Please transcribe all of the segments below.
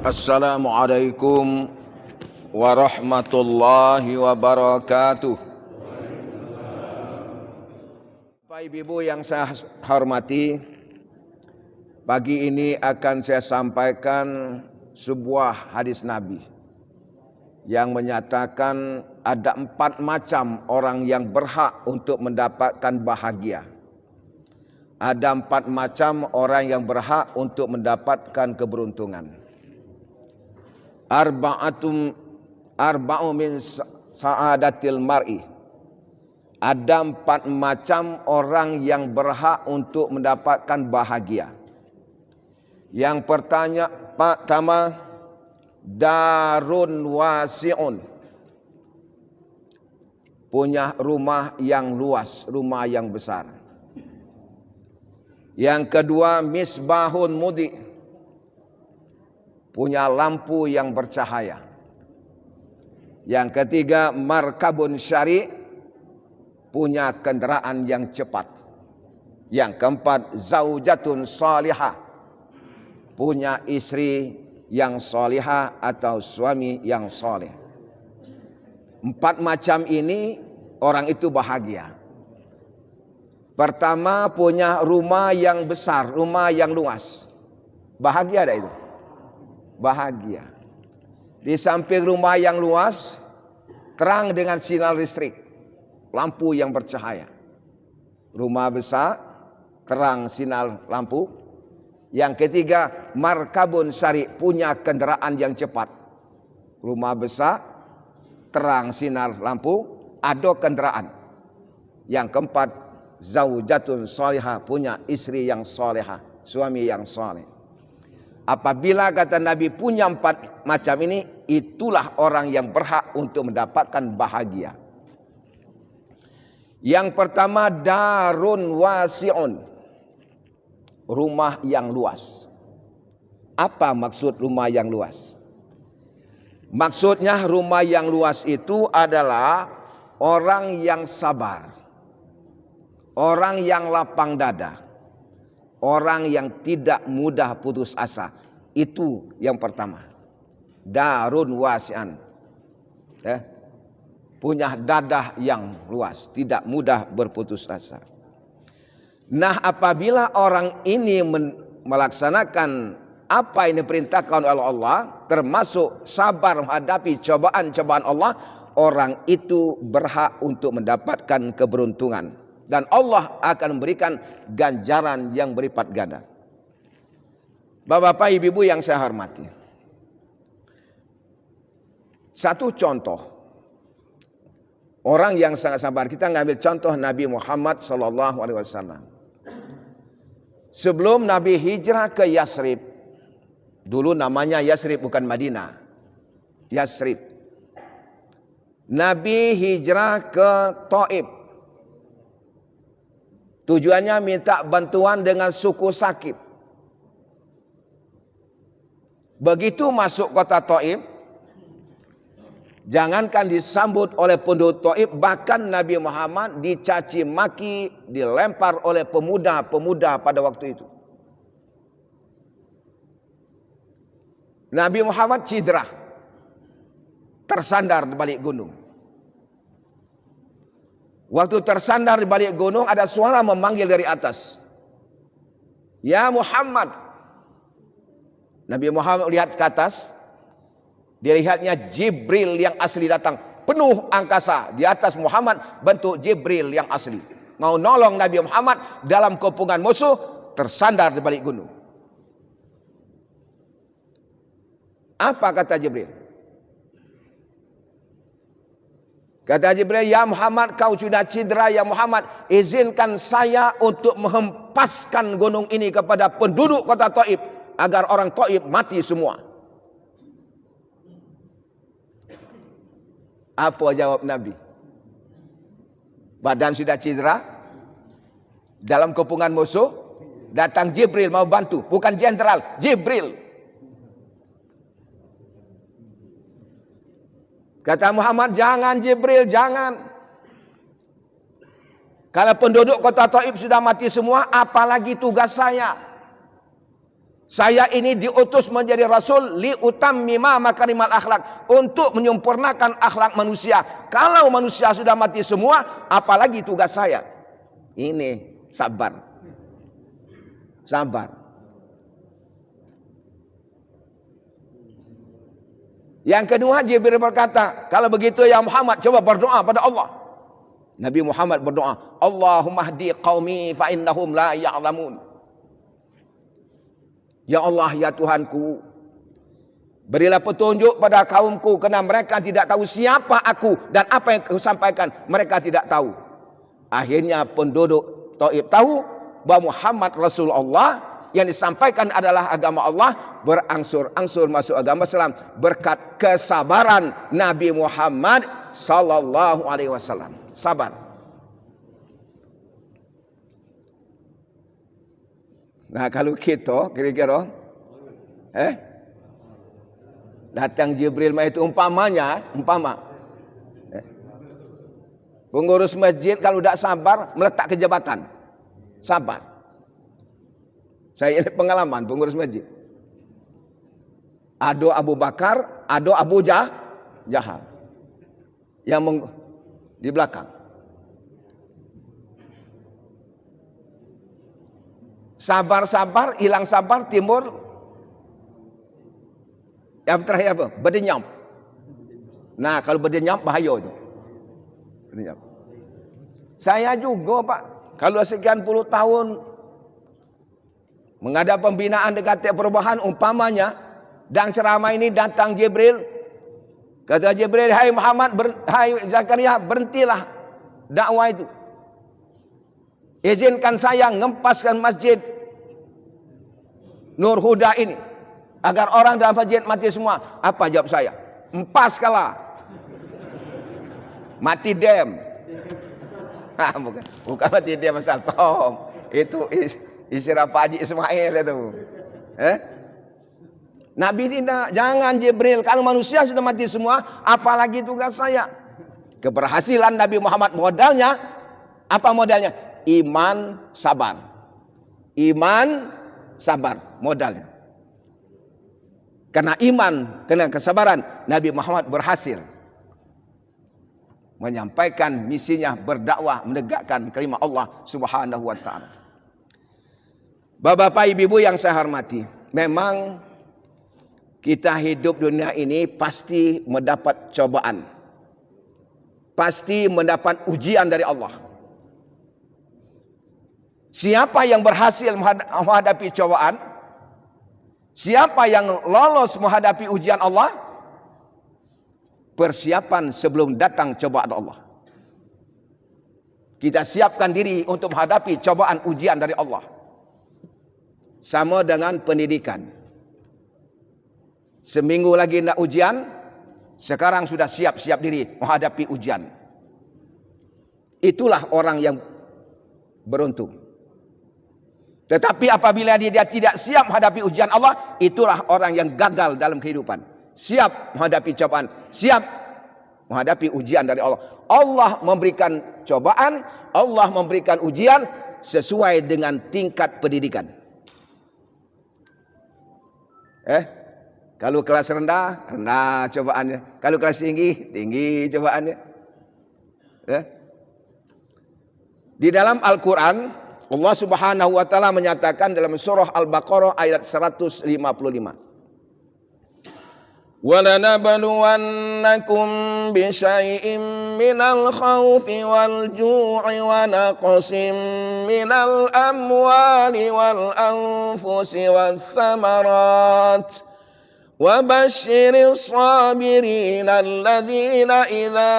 Assalamualaikum warahmatullahi wabarakatuh. Bapak Ibu yang saya hormati, pagi ini akan saya sampaikan sebuah hadis Nabi yang menyatakan ada 4 macam orang yang berhak untuk mendapatkan bahagia. Ada 4 macam orang yang berhak untuk mendapatkan keberuntungan. Arba'u min sa'adatil mar'i. Ada 4 macam orang yang berhak untuk mendapatkan bahagia. Yang pertama, darun wasi'un. Punya rumah yang luas, rumah yang besar. Yang kedua, misbahun mudi. Punya lampu yang bercahaya. Yang ketiga, markabun syari'. Punya kendaraan yang cepat. Yang keempat, zaujatun salihah. Punya istri yang salihah atau suami yang saleh. 4 macam ini orang itu bahagia. Pertama, punya rumah yang besar, rumah yang luas. Bahagia tak itu? Bahagia. Di samping rumah yang luas, terang dengan sinar listrik, lampu yang bercahaya. Rumah besar, terang sinar lampu. Yang ketiga, markabun syari', punya kendaraan yang cepat. Rumah besar, terang sinar lampu, ada kendaraan. Yang keempat, zaujatun salihah, punya istri yang salihah, suami yang saleh. Apabila kata Nabi punya 4 macam ini, itulah orang yang berhak untuk mendapatkan bahagia. Yang pertama, darun wasi'un. Rumah yang luas. Apa maksud rumah yang luas? Maksudnya rumah yang luas itu adalah orang yang sabar. Orang yang lapang dada. Orang yang tidak mudah putus asa. Itu yang pertama. Darun wasi'an. Punya dadah yang luas. Tidak mudah berputus asa. Nah, apabila orang ini melaksanakan apa yang diperintahkan oleh Allah, termasuk sabar menghadapi cobaan-cobaan Allah, orang itu berhak untuk mendapatkan keberuntungan. Dan Allah akan memberikan ganjaran yang berlipat ganda. Bapak-bapak, ibu-ibu yang saya hormati. Satu contoh. Orang yang sangat sabar. Kita ngambil contoh Nabi Muhammad SAW. Sebelum Nabi hijrah ke Yasrib. Dulu namanya Yasrib, bukan Madinah. Yasrib. Nabi hijrah ke Taif. Tujuannya minta bantuan dengan suku Sakif. Begitu masuk kota Taif, jangankan disambut oleh penduduk Taif, bahkan Nabi Muhammad dicaci maki, dilempar oleh pemuda-pemuda pada waktu itu. Nabi Muhammad cedera, tersandar di balik gunung. Waktu tersandar di balik gunung, ada suara memanggil dari atas. Ya Muhammad. Nabi Muhammad lihat ke atas. Dia lihatnya Jibril yang asli datang. Penuh angkasa. Di atas Muhammad bentuk Jibril yang asli. Mau nolong Nabi Muhammad dalam kepungan musuh. Tersandar di balik gunung. Apa kata Jibril? Kata Jibril, ya Muhammad, kau sudah cedera. Ya Muhammad, izinkan saya untuk menghempaskan gunung ini kepada penduduk kota Taif. Agar orang Taif mati semua. Apa jawab Nabi? Badan sudah cedera. Dalam kepungan musuh. Datang Jibril mau bantu. Bukan jenderal, Jibril. Kata Muhammad, jangan Jibril, jangan. Kalau penduduk kota Taif sudah mati semua, apalagi tugas saya? Saya ini diutus menjadi rasul li utammima makarimal akhlak, untuk menyempurnakan akhlak manusia. Kalau manusia sudah mati semua, apalagi tugas saya? Ini sabar. Sabar. Yang kedua, Jibril berkata, kalau begitu ya Muhammad, coba berdoa pada Allah. Nabi Muhammad berdoa, Allahumma hdi qaumi fa innahum la ya'lamun. Ya Allah, ya Tuhanku, berilah petunjuk pada kaumku, kerana mereka tidak tahu siapa aku dan apa yang aku sampaikan, mereka tidak tahu. Akhirnya penduduk Taif tahu bahawa Muhammad Rasulullah, yang disampaikan adalah agama Allah, berangsur-angsur masuk agama Islam berkat kesabaran Nabi Muhammad sallallahu alaihi wasallam. Sabar. Nah, kalau kita kira-kira datang Jibril itu umpama pengurus masjid kalau tidak sabar meletak ke jabatan. Sabar. Saya ini pengalaman pengurus masjid. Ada Abu Bakar, ada Abu Jahal yang di belakang. Sabar-sabar, hilang sabar, timur. Yang terakhir apa? Berdenyam. Nah, kalau berdenyam bahaya itu. Berdenyam. Saya juga, Pak, kalau sekian puluh tahun menghadap pembinaan dekat perubahan, umpamanya dan ceramah ini datang Jibril. Kata Jibril, hai Muhammad, hai Zakaria, berhentilah dakwah itu. Izinkan saya ngempaskan masjid Nur Huda ini agar orang dalam masjid mati semua. Apa jawab saya? Empas kalah. Mati dem. Bukan mati dem asal tom. Itu istilah Pak Haji Ismail itu. Nabi tidak, jangan Jibril, kalau manusia sudah mati semua, apalagi tugas saya. Keberhasilan Nabi Muhammad modalnya apa modalnya? Iman, sabar. Iman, sabar modalnya. Karena iman, karena kesabaran, Nabi Muhammad berhasil menyampaikan misinya, berdakwah, menegakkan kalimat Allah Subhanahu wa taala. Bapak-bapak, ibu-ibu yang saya hormati, memang kita hidup dunia ini pasti mendapat cobaan. Pasti mendapat ujian dari Allah. Siapa yang berhasil menghadapi cobaan? Siapa yang lolos menghadapi ujian Allah? Persiapan sebelum datang cobaan Allah. Kita siapkan diri untuk menghadapi cobaan ujian dari Allah. Sama dengan pendidikan. Seminggu lagi nak ujian, sekarang sudah siap-siap diri menghadapi ujian. Itulah orang yang beruntung. Tetapi apabila dia tidak siap menghadapi ujian Allah, itulah orang yang gagal dalam kehidupan. Siap menghadapi cobaan, siap menghadapi ujian dari Allah. Allah memberikan cobaan, Allah memberikan ujian sesuai dengan tingkat pendidikan. Kalau kelas rendah, rendah cobaannya. Kalau kelas tinggi, tinggi cobaannya. Di dalam Al-Quran, Allah Subhanahu wa taala menyatakan dalam surah Al-Baqarah ayat 155. وَلَنَبْلُوَنَّكُمْ بِشَيْءٍ مِّنَ الْخَوْفِ وَالْجُوعِ وَنَقْصٍ مِّنَ الْأَمْوَالِ وَالْأَنفُسِ وَالثَّمَرَاتِ وَبَشِّرِ الصَّابِرِينَ الَّذِينَ إِذَا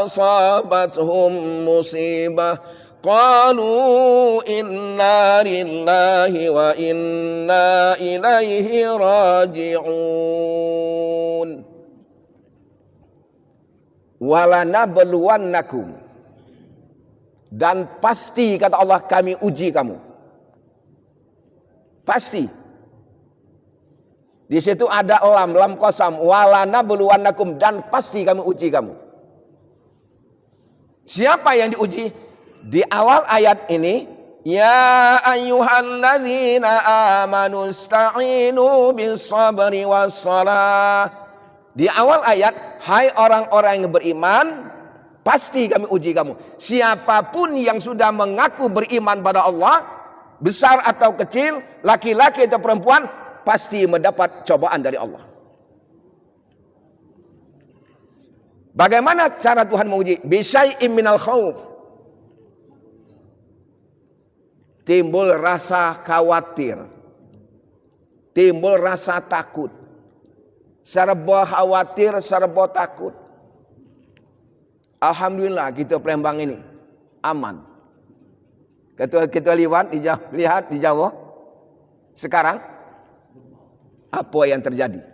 أَصَابَتْهُم مُّصِيبَةٌ قالوا إنا لله وإنا إليه راجعون walanabluwannakum, dan pasti kata Allah kami uji kamu. Pasti. Di situ ada lam qasam, walanabluwannakum, dan pasti kami uji kamu. Siapa yang diuji? Di awal ayat ini Ya ayyuhalladzina amanu ista'inu bis sabri was salah. Di awal ayat, hai orang-orang yang beriman, pasti kami uji kamu. Siapapun yang sudah mengaku beriman pada Allah, besar atau kecil, laki-laki atau perempuan, pasti mendapat cobaan dari Allah. Bagaimana cara Tuhan menguji? Bisyai'im minal khauf. Timbul rasa khawatir, timbul rasa takut, serba khawatir, serba takut. Alhamdulillah kita Palembang ini aman. Kita lihat di Jawa sekarang apa yang terjadi?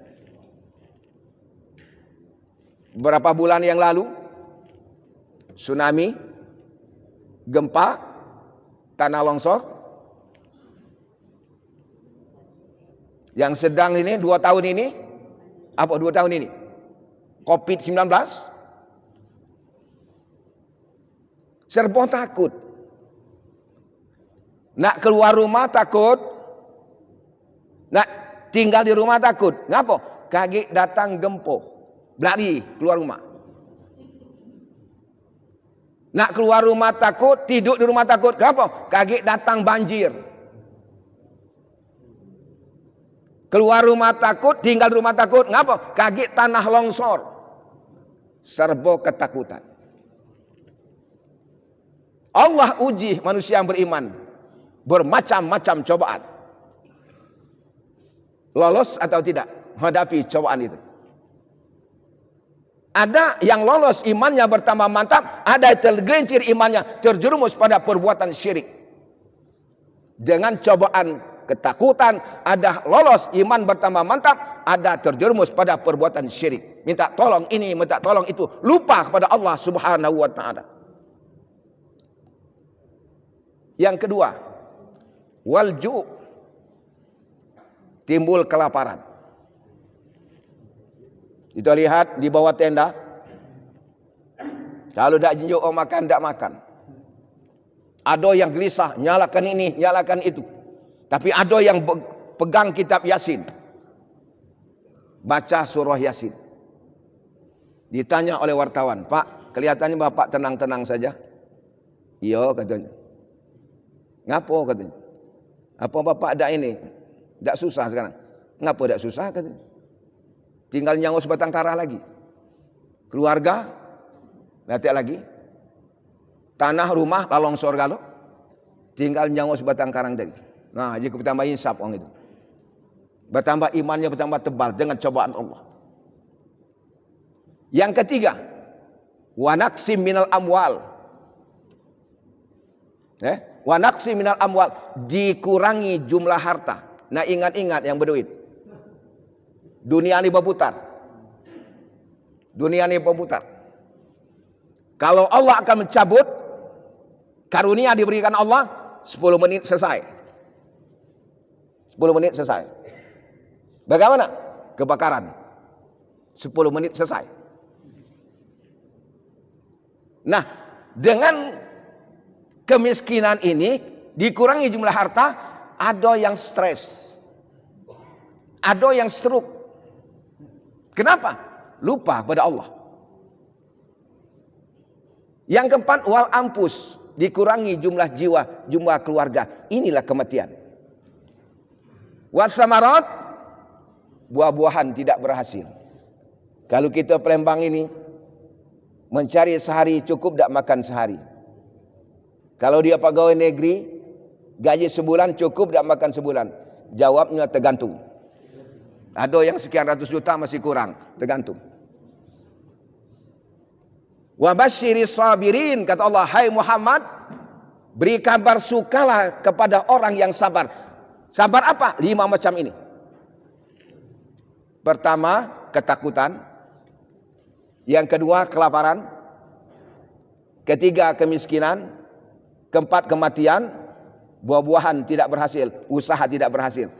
Beberapa bulan yang lalu tsunami, gempa, tanah longsor. Yang sedang ini 2 tahun ini, apa 2 tahun ini? COVID-19. Serba takut. Nak keluar rumah takut. Nak tinggal di rumah takut. Ngapa? Kaget datang gempa. Berlari keluar rumah. Nak keluar rumah takut, tidur di rumah takut. Kenapa? Kaget datang banjir. Keluar rumah takut, tinggal di rumah takut. Ngapa? Kaget tanah longsor. Serba ketakutan. Allah uji manusia yang beriman. Bermacam-macam cobaan. Lolos atau tidak hadapi cobaan itu. Ada yang lolos imannya bertambah mantap, ada yang tergelincir imannya, terjerumus pada perbuatan syirik. Dengan cobaan ketakutan, ada lolos iman bertambah mantap, ada terjerumus pada perbuatan syirik. Minta tolong ini, minta tolong itu, lupa kepada Allah Subhanahu wa taala. Yang kedua, walju, timbul kelaparan. Kita lihat di bawah tenda. Kalau tak junjuk orang makan, tak makan. Ada yang gelisah, nyalakan ini, nyalakan itu. Tapi ada yang pegang kitab Yasin. Baca surah Yasin. Ditanya oleh wartawan, Pak, kelihatannya Bapak tenang-tenang saja. Iya, katanya. Ngapo, katanya. Apa Bapak ada ini? Tak susah sekarang. Ngapo tak susah, katanya. Tinggal nyawa sebatang kara lagi. Keluarga, nanti lagi. Tanah, rumah, longsor kalau. Tinggal nyawa sebatang karang dari. Nah, jika bertambah insaf orang itu. Bertambah imannya, bertambah tebal dengan cobaan Allah. Yang ketiga, wanaksim minal amwal. Wanaksim minal amwal. Dikurangi jumlah harta. Nah, ingat-ingat yang berduit. Dunia ini berputar. Dunia ini berputar. Kalau Allah akan mencabut karunia diberikan Allah, 10 menit selesai. 10 menit selesai. Bagaimana? Kebakaran. 10 menit selesai. Nah, dengan kemiskinan ini dikurangi jumlah harta, ada yang stres. Ada yang stroke. Kenapa? Lupa pada Allah. Yang keempat, wal ampus, dikurangi jumlah jiwa, jumlah keluarga. Inilah kematian. Wasamarat, buah-buahan tidak berhasil. Kalau kita Palembang ini mencari sehari cukup tak makan sehari. Kalau dia pegawai negeri, gaji sebulan cukup tak makan sebulan. Jawabnya tergantung. Ada yang sekian ratus juta masih kurang, tergantung. Wa basyiris sabirin, kata Allah, hai Muhammad, beri kabar sukalah kepada orang yang sabar. Sabar apa? 5 macam ini. Pertama, ketakutan. Yang kedua, kelaparan. Ketiga, kemiskinan. Keempat, kematian. Buah-buahan tidak berhasil, usaha tidak berhasil.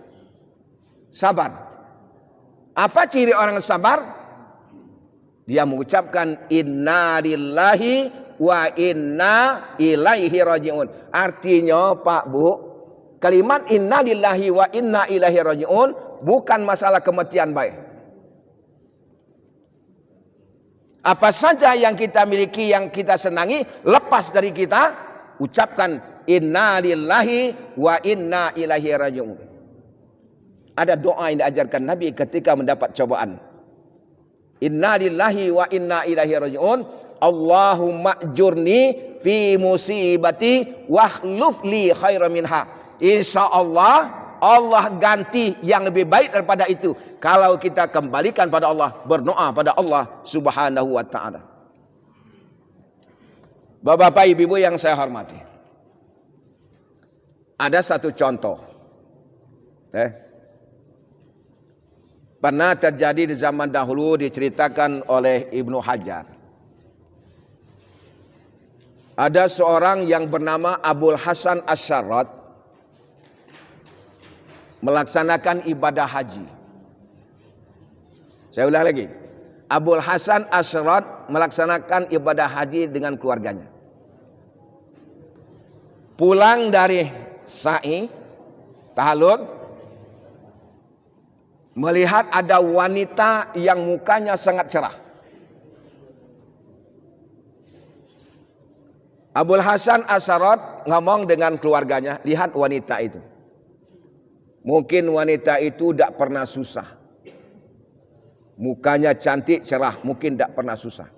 Sabar. Apa ciri orang sabar? Dia mengucapkan inna lillahi wa inna ilaihi rajiun. Artinya Pak Bu, kalimat inna lillahi wa inna ilaihi rajiun bukan masalah kematian baik. Apa saja yang kita miliki, yang kita senangi, lepas dari kita, ucapkan inna lillahi wa inna ilaihi rajiun. Ada doa yang diajarkan Nabi ketika mendapat cobaan. Inna lillahi wa inna ilaihi rajiun. Allahumma ajurni fi musibati wakhluf li khairan minha. Insyaallah Allah ganti yang lebih baik daripada itu. Kalau kita kembalikan pada Allah, berdoa pada Allah Subhanahu wa taala. Bapak-bapak, ibu-ibu yang saya hormati. Ada satu contoh. Pernah terjadi di zaman dahulu, diceritakan oleh Ibnu Hajar. Ada seorang yang bernama Abul Hasan Asy'arad melaksanakan ibadah haji. Saya ulang lagi. Abul Hasan Asy'arad melaksanakan ibadah haji dengan keluarganya. Pulang dari sa'i, tahallul, melihat ada wanita yang mukanya sangat cerah. Abul Hasan Asy'arad ngomong dengan keluarganya, lihat wanita itu. Mungkin wanita itu tidak pernah susah. Mukanya cantik, cerah, mungkin tidak pernah susah.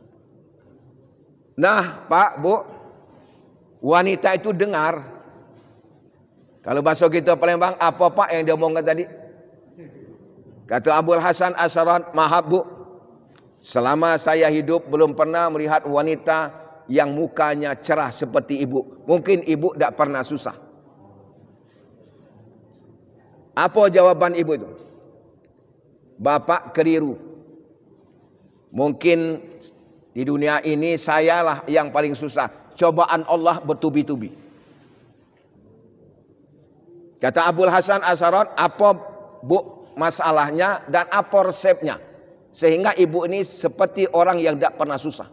Nah, Pak, Bu, wanita itu dengar. Kalau bahasa kita Palembang, apa Pak yang dia omongkan tadi? Kata Abul Hasan Asy'arad, maaf Bu, selama saya hidup belum pernah melihat wanita yang mukanya cerah seperti ibu. Mungkin ibu tidak pernah susah. Apa jawaban ibu itu? Bapak keliru. Mungkin di dunia ini sayalah yang paling susah. Cobaan Allah bertubi-tubi. Kata Abul Hasan Asy'arad, apa Bu masalahnya dan apa resepnya? Sehingga ibu ini seperti orang yang tidak pernah susah.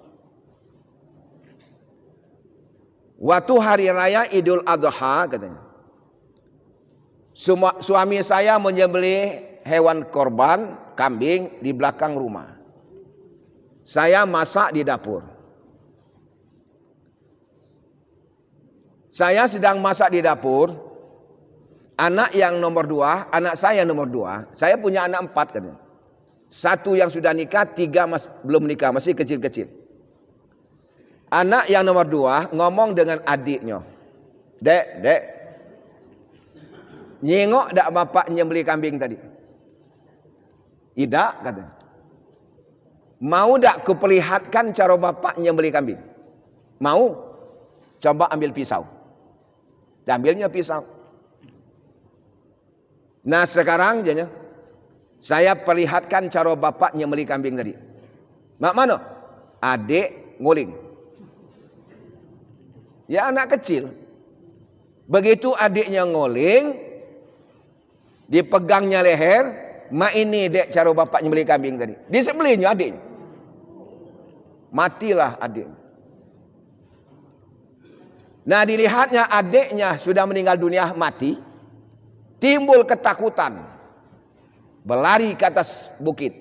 Waktu hari raya Idul Adha katanya, suami saya menyembelih hewan korban, kambing di belakang rumah. Saya masak di dapur. Saya sedang masak di dapur. Anak yang nomor 2, anak saya nomor 2. Saya punya anak 4 katanya. 1 yang sudah nikah, 3 belum nikah, masih kecil-kecil. Anak yang nomor 2 ngomong dengan adiknya. Dek, nyengok tak bapak nyembelih kambing tadi? Tidak, katanya. Mau tak kuperlihatkan cara bapak nyembelih kambing? Mau? Coba ambil pisau. Dan ambilnya pisau. Nah sekarang jadinya, saya perlihatkan cara bapak nyembelih kambing tadi. Mak mana? Adik nguling. Ya anak kecil. Begitu adiknya nguling, dipegangnya leher, mak ini dek cara bapak nyembelih kambing tadi. Disembelihnya adik. Matilah adik. Nah dilihatnya adiknya sudah meninggal dunia, mati. Timbul ketakutan. Berlari ke atas bukit.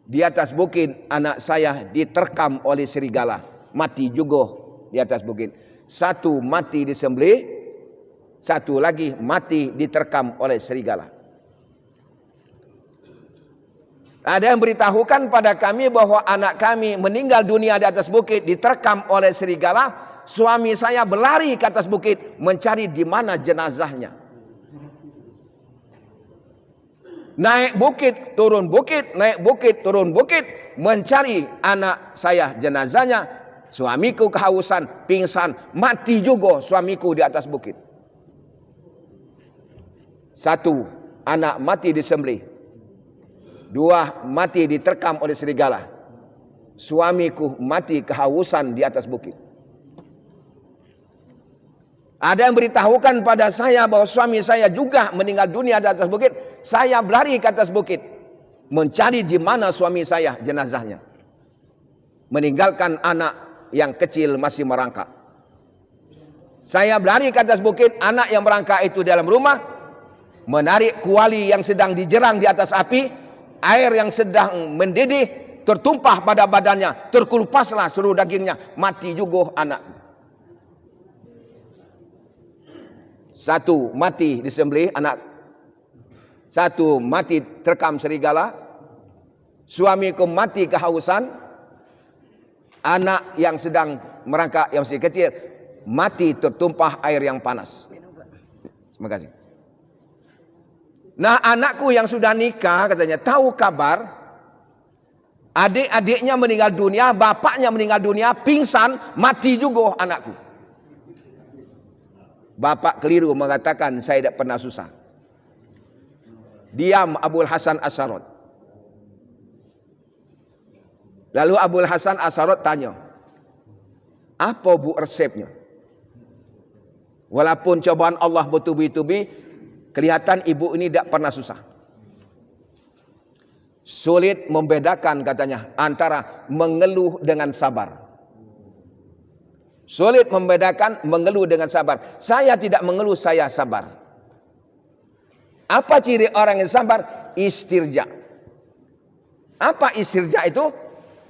Di atas bukit anak saya diterkam oleh serigala. Mati juga di atas bukit. 1 mati disembelih, 1 lagi mati diterkam oleh serigala. Ada yang beritahukan pada kami bahwa anak kami meninggal dunia di atas bukit, diterkam oleh serigala. Suami saya berlari ke atas bukit mencari di mana jenazahnya. Naik bukit, turun bukit, naik bukit, turun bukit, mencari anak saya jenazahnya. Suamiku kehausan, pingsan, mati juga suamiku di atas bukit. 1, anak mati disembelih. 2, mati diterkam oleh serigala. Suamiku mati kehausan di atas bukit. Ada yang beritahukan pada saya bahwa suami saya juga meninggal dunia di atas bukit. Saya berlari ke atas bukit mencari di mana suami saya jenazahnya. Meninggalkan anak yang kecil masih merangkak. Saya berlari ke atas bukit, anak yang merangkak itu dalam rumah, menarik kuali yang sedang dijerang di atas api, air yang sedang mendidih, tertumpah pada badannya, terkulupaslah seluruh dagingnya, mati juga anak. Satu mati disembelih anak, satu mati terkam serigala, suamiku mati kehausan, anak yang sedang merangkak yang masih kecil mati tertumpah air yang panas. Terima kasih. Nah, anakku yang sudah nikah katanya tahu kabar adik-adiknya meninggal dunia, bapaknya meninggal dunia, pingsan, mati juga anakku. Bapak keliru mengatakan saya tidak pernah susah. Diam Abul Hasan Asy'arot. Lalu Abul Hasan Asy'arot tanya, apa bu resepnya? Walaupun cobaan Allah bertubi-tubi, kelihatan ibu ini tidak pernah susah. Sulit membedakan katanya antara mengeluh dengan sabar. Sulit membedakan mengeluh dengan sabar. Saya tidak mengeluh, saya sabar. Apa ciri orang yang sabar? Istirja. Apa istirja itu?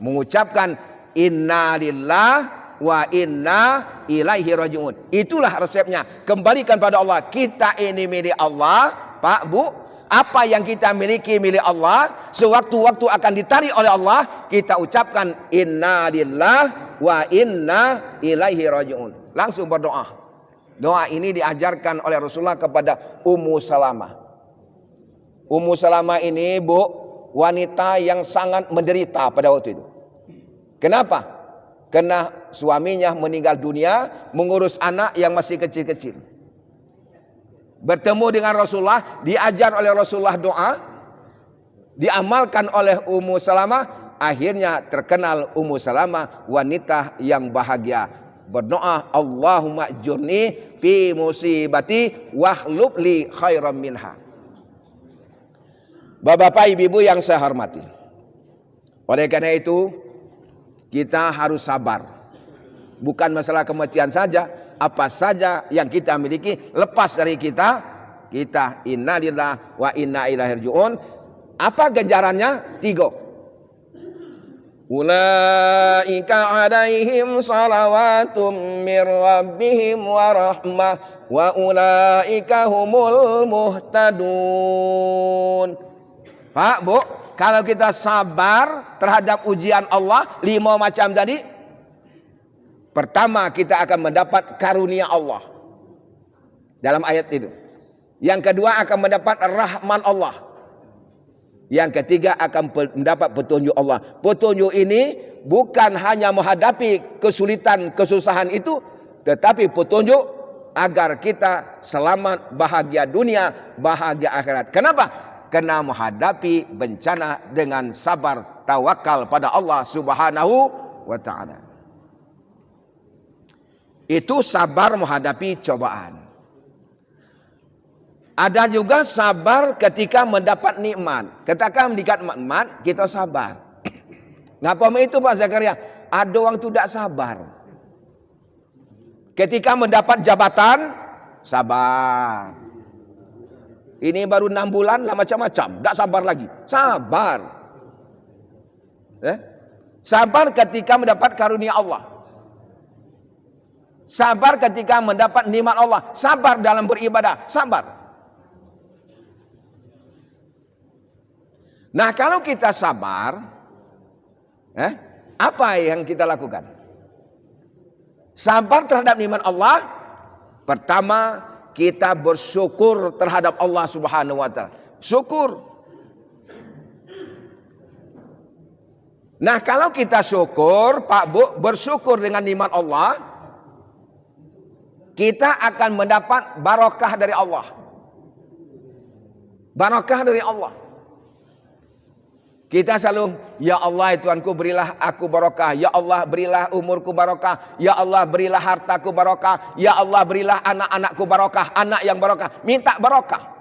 Mengucapkan inna lillah wa inna ilaihi raji'un. Itulah resepnya. Kembalikan pada Allah. Kita ini milik Allah, Pak, Bu. Apa yang kita miliki milik Allah, sewaktu-waktu akan ditarik oleh Allah, kita ucapkan inna lillah wa inna ilaihi raji'un. Langsung berdoa. Doa ini diajarkan oleh Rasulullah kepada Ummu Salamah. Ummu Salamah ini, Bu, wanita yang sangat menderita pada waktu itu. Kenapa? Karena suaminya meninggal dunia, mengurus anak yang masih kecil-kecil. Bertemu dengan Rasulullah, diajar oleh Rasulullah doa, diamalkan oleh Ummu Salamah, akhirnya terkenal Ummu Salamah wanita yang bahagia. Berdoa, Allahumma ajurni fi musibati wahlub li khairam minha. Bapak-bapak, ibu-ibu yang saya hormati, oleh karena itu kita harus sabar. Bukan masalah kematian saja, apa saja yang kita miliki lepas dari kita inna lillahi wa inna ilaihi raji'un. Apa ganjarannya? 3. Ulaika alaihim salawatum mir rabbihim wa rahmah wa ulaika humul muhtadun. Pak, Bu, kalau kita sabar terhadap ujian Allah 5 macam tadi, pertama kita akan mendapat karunia Allah dalam ayat itu. Yang kedua akan mendapat rahman Allah. Yang ketiga akan mendapat petunjuk Allah. Petunjuk ini bukan hanya menghadapi kesulitan, kesusahan itu, tetapi petunjuk agar kita selamat, bahagia dunia, bahagia akhirat. Kenapa? Karena menghadapi bencana dengan sabar, tawakal pada Allah Subhanahu wa ta'ala. Itu sabar menghadapi cobaan. Ada juga sabar ketika mendapat nikmat. Ketika mendapat nikmat, kita sabar. Ngapa itu Pak Zakaria? Ada orang tidak sabar. Ketika mendapat jabatan, sabar. Ini baru 6 bulan lah macam-macam. Tak sabar lagi. Sabar. Sabar ketika mendapat karunia Allah. Sabar ketika mendapat nikmat Allah. Sabar dalam beribadah. Sabar. Nah, kalau kita sabar, apa yang kita lakukan? Sabar terhadap nikmat Allah. Pertama, kita bersyukur terhadap Allah Subhanahu wa ta'ala. Syukur. Nah, kalau kita syukur, Pak Bu, bersyukur dengan nikmat Allah, kita akan mendapat barokah dari Allah. Barokah dari Allah. Kita selalu, ya Allah Tuhanku, berilah aku barokah. Ya Allah, berilah umurku barokah. Ya Allah, berilah hartaku barokah. Ya Allah, berilah anak-anakku barokah. Anak yang barokah. Minta barokah.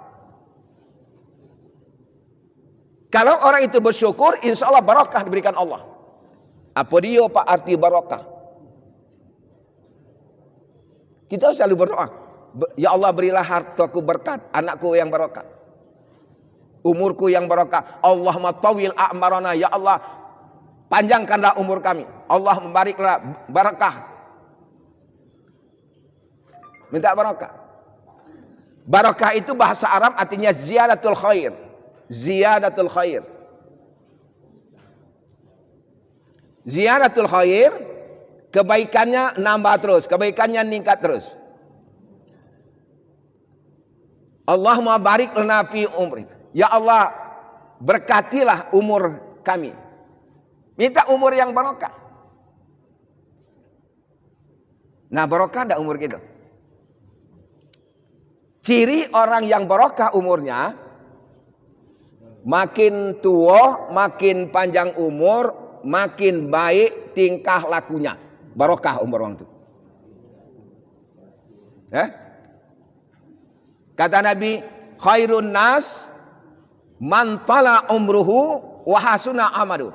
Kalau orang itu bersyukur, insya Allah barokah diberikan Allah. Apa dia Pak arti barokah? Kita selalu berdoa, ya Allah berilah hartaku berkat, anakku yang barokah, umurku yang barokah. Allahumma tawil a'marana, ya Allah panjangkanlah umur kami. Allah membariklah barakah. Minta barakah. Barakah itu bahasa Arab artinya ziyadatul khair. Ziyadatul khair. Ziyadatul khair, kebaikannya nambah terus, kebaikannya meningkat terus. Allahumma barik lana fi umri. Ya Allah, berkatilah umur kami. Minta umur yang barokah. Nah, barokah ada umur gitu. Ciri orang yang barokah umurnya, makin tua, makin panjang umur, makin baik tingkah lakunya. Barokah umur orang itu. Kata Nabi, khairun nas man tala umruhu wa hasuna amalu.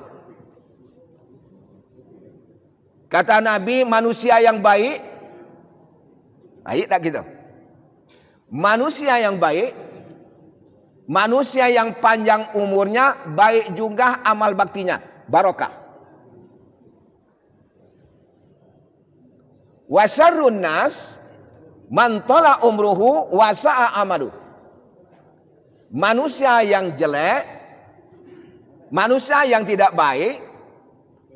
Kata Nabi, manusia yang baik tak gitu. Manusia yang baik, manusia yang panjang umurnya, baik juga amal baktinya, barokah. Wa syarrun nas man tala umruhu wa sa'a amalu. Manusia yang jelek, manusia yang tidak baik,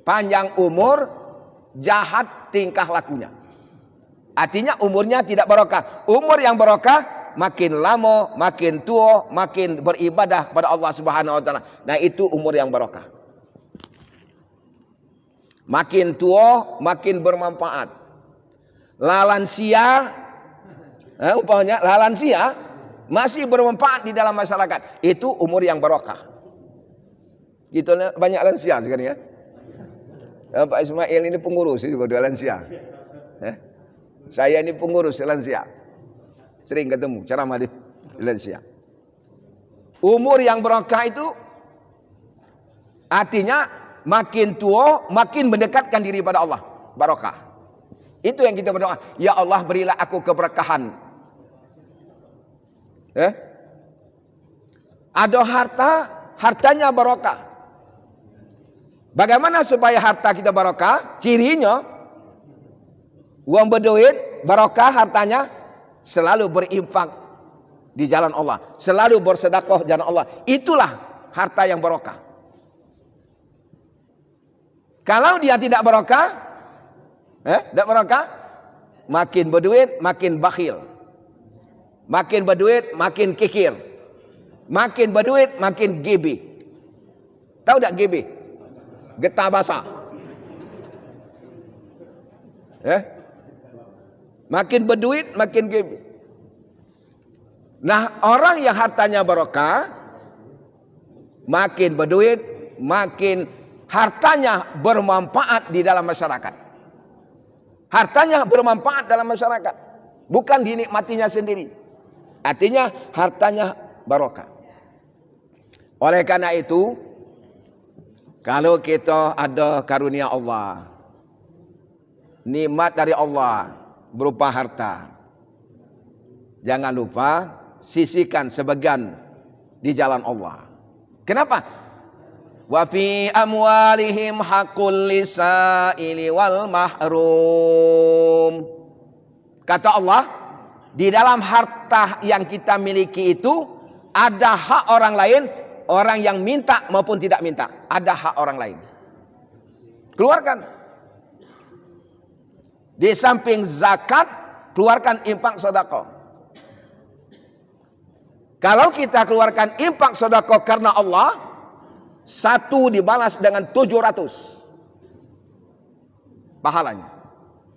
panjang umur, jahat tingkah lakunya. Artinya umurnya tidak barokah. Umur yang barokah makin lama, makin tua, makin beribadah pada Allah Subhanahu wa taala. Nah, itu umur yang barokah. Makin tua, makin bermanfaat. Lalansia, umpamanya lalansia masih bermanfaat di dalam masyarakat. Itu umur yang barokah. Gitu banyak lansia sekarang ya. Pak Ismail ini pengurus juga di lansia. Saya ini pengurus lansia. Sering ketemu ceramah di lansia. Umur yang barokah itu artinya makin tua, makin mendekatkan diri pada Allah. Barokah. Itu yang kita berdoa. Ya Allah berilah aku keberkahan. Ada harta, hartanya barokah. Bagaimana supaya harta kita barokah? Cirinya, uang berduit, barokah hartanya, selalu berinfak di jalan Allah. Selalu bersedekah di jalan Allah. Itulah harta yang barokah. Kalau dia tidak barokah, tidak barokah, makin berduit, makin bakhil. Makin berduit, makin kikir. Makin berduit, makin gibi. Tahu tak gibi? Getah basah. Makin berduit, makin gibi. Nah, orang yang hartanya barokah, makin berduit, makin hartanya bermanfaat di dalam masyarakat. Hartanya bermanfaat dalam masyarakat, bukan dinikmatinya sendiri. Artinya hartanya barokah. Oleh karena itu, kalau kita ada karunia Allah, nikmat dari Allah berupa harta, jangan lupa sisihkan sebagian di jalan Allah. Kenapa? Wa fi amwalihim haqqul lisaili wal mahrum. Kata Allah, di dalam harta yang kita miliki itu ada hak orang lain, orang yang minta maupun tidak minta, ada hak orang lain. Keluarkan. Di samping zakat, keluarkan infak sedekah. Kalau kita keluarkan infak sedekah karena Allah, satu dibalas dengan 700 pahalanya.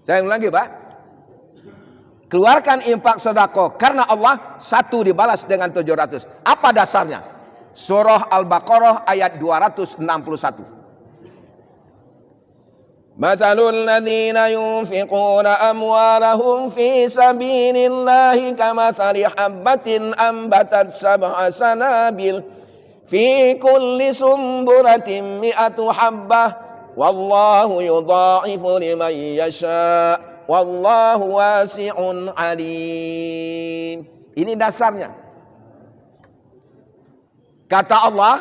Saya ulangi, Pak. Keluarkan infak sedekah karena Allah, satu dibalas dengan 700. Apa dasarnya? Surah Al-Baqarah ayat 261. Mathalul ladzina yunfiquna amwalahum fi sabilillahi kamathali habbatin ambatat sab'a sanabil fi kulli sumbulatin mi'atu habbah wallahu yudha'ifu liman yasha' wallahu wasi'un alim. Ini dasarnya. Kata Allah,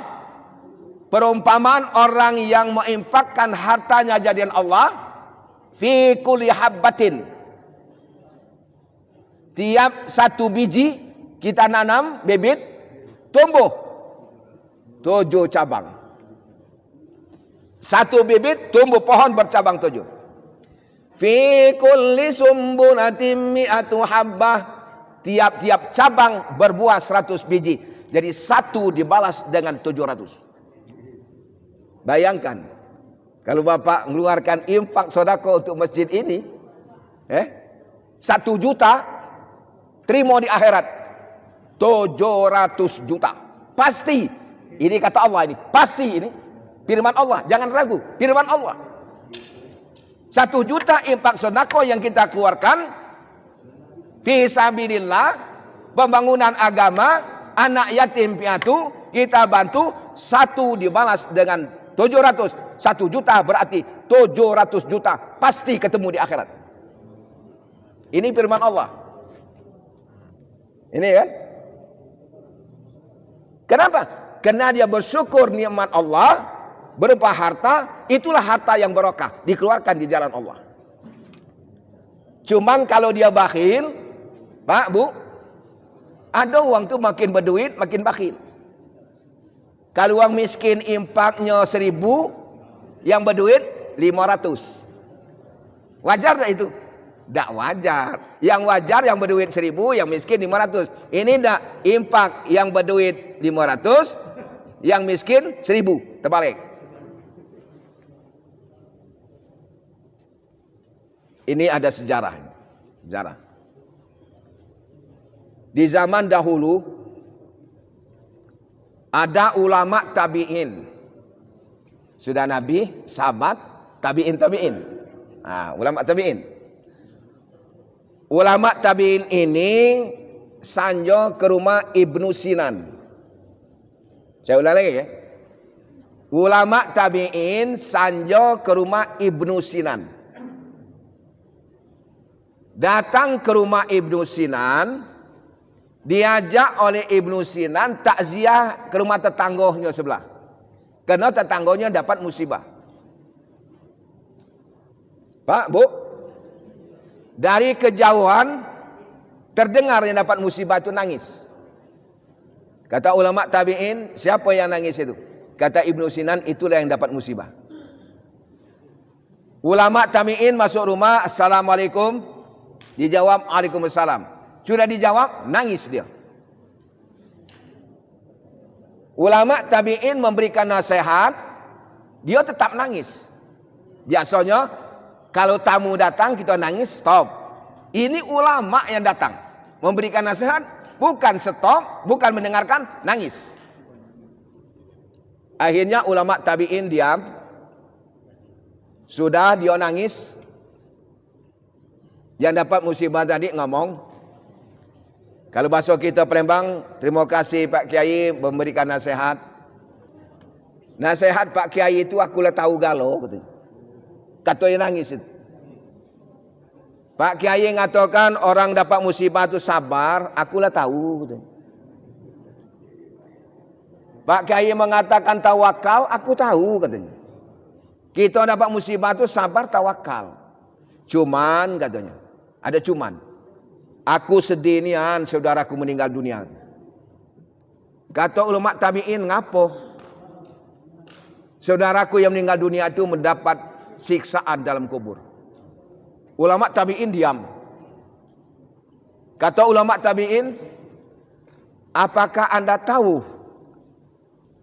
perumpamaan orang yang menginfakkan hartanya jadian Allah, fi kulli habbatin, tiap satu biji kita nanam bibit, tumbuh 7 cabang. Satu bibit tumbuh pohon bercabang 7. Fi kulli sumbulatin mi'atu habbah, tiap-tiap cabang berbuah 100 biji. Jadi satu dibalas dengan 700. Bayangkan, kalau Bapak mengeluarkan infak sodako untuk masjid ini, 1 juta, terima di akhirat 700 juta. Pasti. Ini kata Allah ini. Pasti ini. Firman Allah. Jangan ragu. Firman Allah. 1 juta infak sodako yang kita keluarkan. Fisabilillah. Pembangunan agama. Anak yatim piatu. Kita bantu. 1 dibalas dengan 700. 1 juta berarti 700 juta. Pasti ketemu di akhirat. Ini firman Allah. Ini kan? Kenapa? Karena dia bersyukur nikmat Allah berupa harta, itulah harta yang barokah, dikeluarkan di jalan Allah. Cuman kalau dia bakhil, Pak, Bu, ada uang tuh makin berduit, makin bakhil. Kalau uang miskin impaknya 1000, yang berduit 500. Wajar tak itu? Tak wajar. Yang wajar yang berduit 1000, yang miskin 500. Ini tak impak yang berduit 500, yang miskin 1000. Terbalik. Ini ada sejarah. Sejarah. Di zaman dahulu ada ulama tabi'in. Sudah Nabi, sahabat, tabi'in. Ulama tabi'in. Ulama tabi'in ini sanjo ke rumah Ibnu Sinan. Saya ulang lagi ya. Ulama tabi'in sanjo ke rumah Ibnu Sinan. Datang ke rumah Ibnu Sinan, diajak oleh Ibnu Sinan takziah ke rumah tetangganya sebelah. Karena tetangganya dapat musibah. Pak, Bu, dari kejauhan terdengar yang dapat musibah itu nangis. Kata ulama tabi'in, siapa yang nangis itu? Kata Ibnu Sinan, itulah yang dapat musibah. Ulama tabi'in masuk rumah, assalamualaikum. Dijawab, waalaikumsalam. Sudah dijawab, nangis dia. Ulama tabi'in memberikan nasihat, dia tetap nangis. Biasanya kalau tamu datang kita nangis, stop. Ini ulama yang datang memberikan nasihat, bukan stop, bukan mendengarkan, nangis. Akhirnya ulama tabi'in diam. Sudah dia nangis. Yang dapat musibah tadi ngomong. Kalau bahasa kita Palembang, terima kasih Pak Kiai memberikan nasihat. Nasihat Pak Kiai itu akulah tahu galau katanya. Kata yang nangis itu. Pak Kiai ngatakan orang dapat musibah itu sabar, akulah tahu katanya. Pak Kiai mengatakan tawakal, aku tahu katanya. Kita dapat musibah itu sabar, tawakal. Cuman katanya, ada cuman. Aku sedih nian saudaraku meninggal dunia. Kata ulama tabi'in, ngapo? Saudaraku yang meninggal dunia itu mendapat siksaan dalam kubur. Ulama tabi'in diam. Kata ulama tabi'in, apakah Anda tahu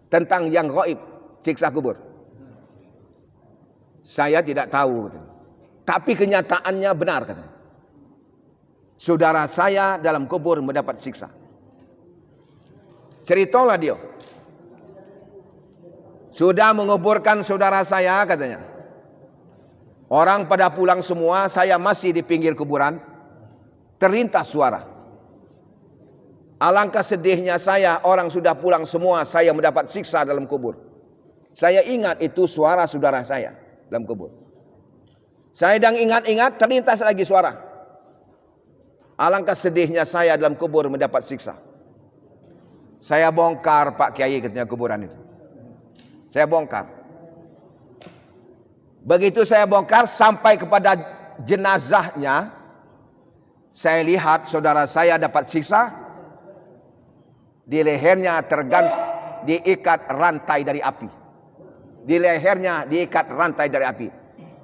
tentang yang gaib, siksa kubur? Saya tidak tahu. Tapi kenyataannya benar katanya. Saudara saya dalam kubur mendapat siksa. Ceritalah dia. Sudah menguburkan saudara saya katanya. Orang pada pulang semua, saya masih di pinggir kuburan. Terlintas suara. Alangkah sedihnya saya, orang sudah pulang semua, saya mendapat siksa dalam kubur. Saya ingat itu suara saudara saya dalam kubur. Saya sedang ingat-ingat, terlintas lagi suara. Alangkah sedihnya saya dalam kubur mendapat siksa. Saya bongkar Pak Kiai katanya kuburan itu. Saya bongkar. Begitu saya bongkar sampai kepada jenazahnya, saya lihat saudara saya dapat siksa. Di lehernya diikat rantai dari api. Di lehernya diikat rantai dari api.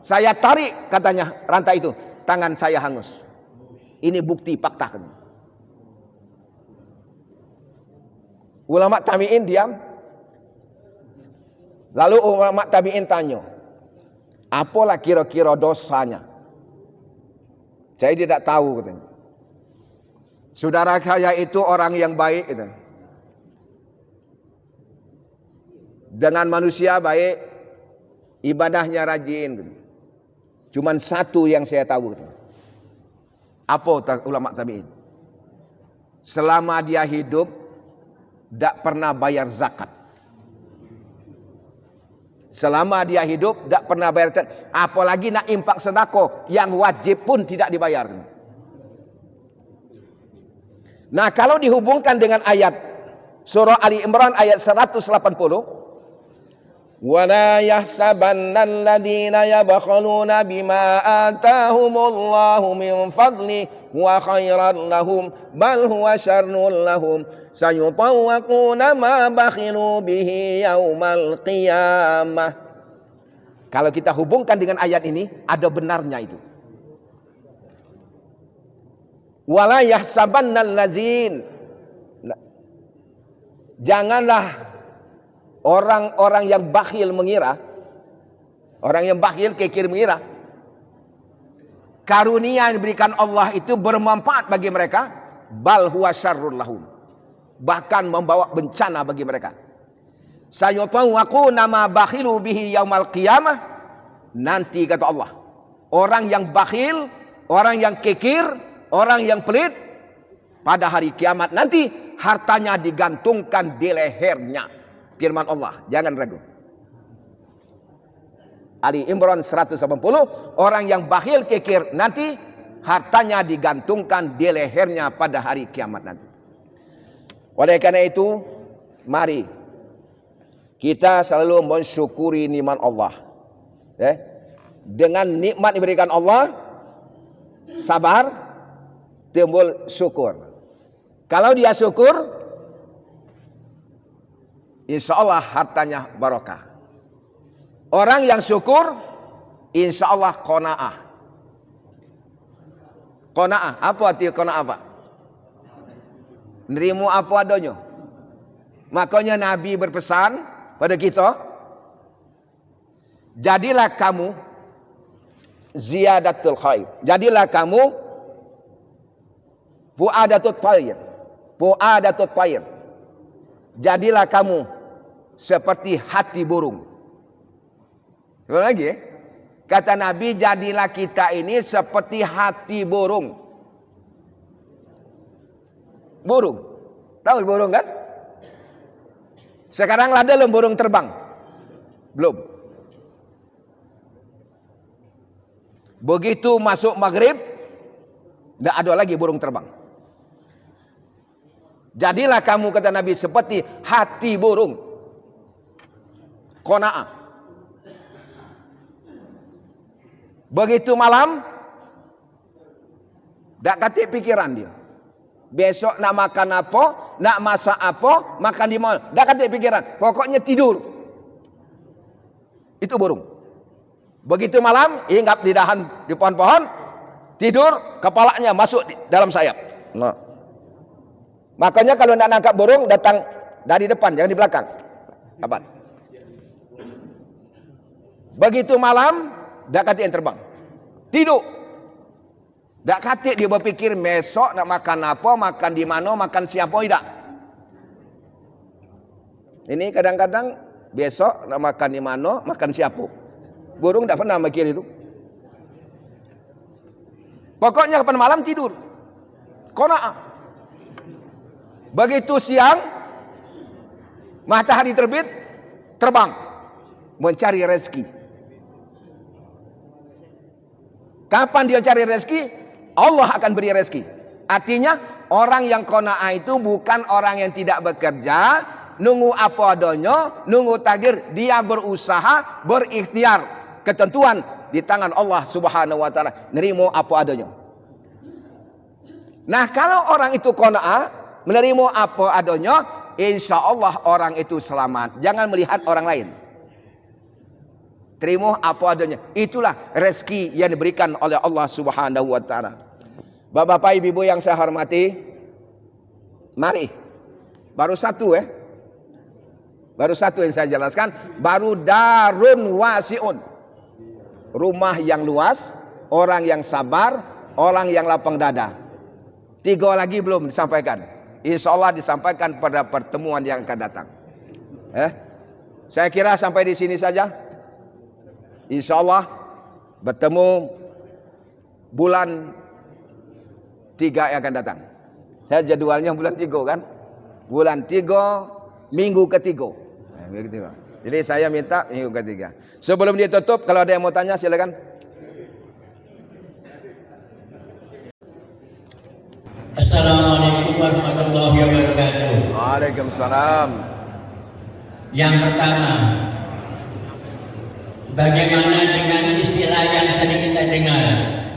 Saya tarik katanya rantai itu, tangan saya hangus. Ini bukti fakta. Ulama tabi'in diam. Lalu ulama tabi'in tanya, apalah kira-kira dosanya? Saya tidak tahu katanya. Saudara saya itu orang yang baik gitu. Dengan manusia baik, ibadahnya rajin gitu. Cuman satu yang saya tahu gitu. Apa ulama tabi'in? Selama dia hidup tidak pernah bayar zakat. Selama dia hidup tidak pernah bayar zakat. Apalagi nak infak sedekah yang wajib pun tidak dibayar. Nah, kalau dihubungkan dengan ayat surah Ali Imran ayat 180, وَلَا يَحْسَبَنَّ الَّذِينَ يَبْخَلُونَ بِمَا آتَاهُمُ اللَّهُ مِنْ فَضْلِهِ وَخَيْرًا لَهُمْ بَلْ هُوَ شَرٌّ لَهُمْ سَيُطَوَّقُونَ مَا بَخِلُوا بِهِ يَوْمَ الْقِيَامَةِ. Kalau kita hubungkan dengan ayat ini, ada benarnya itu. وَلَا يَحْسَبَنَّ الَّذِينَ, janganlah orang-orang yang bakhil mengira, orang yang bakhil kekir mengira karunia yang diberikan Allah itu bermanfaat bagi mereka, bal huwa syarrul lahum, bahkan membawa bencana bagi mereka. Sayutawwaquna ma bakhilu bihi yaumal qiyamah, nanti kata Allah, orang yang bakhil, orang yang kekir, orang yang pelit, pada hari kiamat nanti hartanya digantungkan di lehernya. Firman Allah, jangan ragu. Ali Imran 180, orang yang bakhil kekir nanti hartanya digantungkan di lehernya pada hari kiamat nanti. Oleh karena itu, mari kita selalu mensyukuri nikmat Allah. Dengan nikmat diberikan Allah, sabar, timbul syukur. Kalau dia syukur, insya Allah hartanya barokah. Orang yang syukur, insya Allah qanaah. Qanaah, apa arti qanaah Pak? Nerimu apa adanya. Makanya Nabi berpesan pada kita, jadilah kamu ziyadatul khair. Jadilah kamu fuadatul tayr. Fuadatul tayr. Jadilah kamu seperti hati burung. Ulang lagi, kata Nabi, jadilah kita ini seperti hati burung. Burung, tahu burung kan? Sekarang ada belum burung terbang? Belum. Begitu masuk maghrib, tidak ada lagi burung terbang. Jadilah kamu, kata Nabi, seperti hati burung. Qanaah. Begitu malam, tak katik pikiran dia. Besok nak makan apa, nak masak apa, makan di mana. Tak katik pikiran. Pokoknya tidur. Itu burung. Begitu malam, hinggap di dahan di pohon-pohon, tidur, kepalanya masuk di dalam sayap. Nah. Makanya kalau nak nangkap burung, datang dari depan, jangan di belakang. Apa? Begitu malam, dak katik yang terbang. Tidur. Dak katik dia berpikir besok nak makan apa, makan di mana, makan siapa, tidak. Ini kadang-kadang besok nak makan di mana, makan siapa. Burung tak pernah mikir itu. Pokoknya kapan malam tidur. Qanaah. Begitu siang, matahari terbit, terbang mencari rezeki. Kapan dia cari rezeki? Allah akan beri rezeki. Artinya orang yang qanaah itu bukan orang yang tidak bekerja, nunggu apa adanya, nunggu takdir. Dia berusaha, berikhtiar. Ketentuan di tangan Allah Subhanahu wa taala, nerimo apa adanya. Nah, kalau orang itu qanaah, menerima apa adanya, insya Allah orang itu selamat. Jangan melihat orang lain. Terima apa adanya. Itulah rezeki yang diberikan oleh Allah Subhanahu wa taala. Bapak-bapak, ibu-ibu yang saya hormati, mari. Baru satu Baru satu yang saya jelaskan, baru darun wasi'un. Rumah yang luas, orang yang sabar, orang yang lapang dada. 3 lagi belum disampaikan. Insya Allah disampaikan pada pertemuan yang akan datang. Saya kira sampai di sini saja. Insya Allah bertemu bulan 3 yang akan datang. Saya jadwalnya bulan 3 kan. Bulan 3 minggu ketiga. Jadi saya minta minggu ketiga. Sebelum ditutup, kalau ada yang mau tanya silakan. Assalamualaikum warahmatullahi wabarakatuh. Waalaikumsalam. Yang pertama, bagaimana dengan istilah yang sering kita dengar,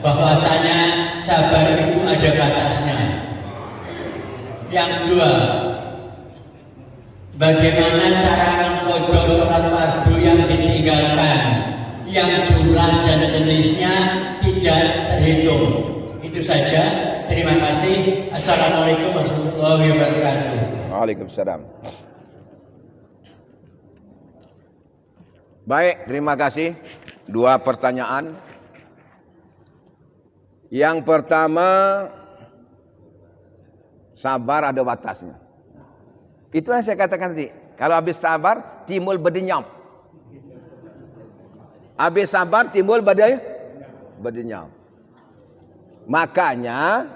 bahwasanya sabar itu ada batasnya. Yang kedua, bagaimana cara mengqadha sholat fardu yang ditinggalkan, yang jumlah dan jenisnya tidak terhitung. Itu saja. Terima kasih. Assalamualaikum warahmatullahi wabarakatuh. Waalaikumsalam. Baik, terima kasih. 2 pertanyaan. Yang pertama, sabar ada batasnya. Itulah saya katakan tadi. Kalau habis sabar, timbul berdenyam. Habis sabar, timbul berdenyam. Makanya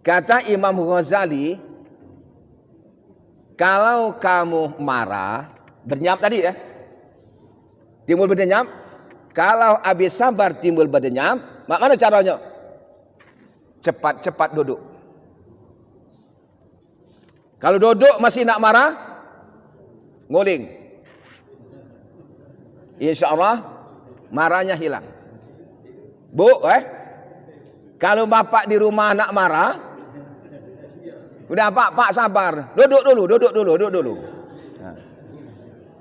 kata Imam Ghazali, kalau kamu marah, berdenyam tadi timbul berdenyam. Kalau habis sabar timbul berdenyam, mana caranya? Cepat-cepat duduk. Kalau duduk masih nak marah, nguling. Insya Allah marahnya hilang. Bu, kalau bapak di rumah nak marah, udah pak sabar, duduk dulu. Nah.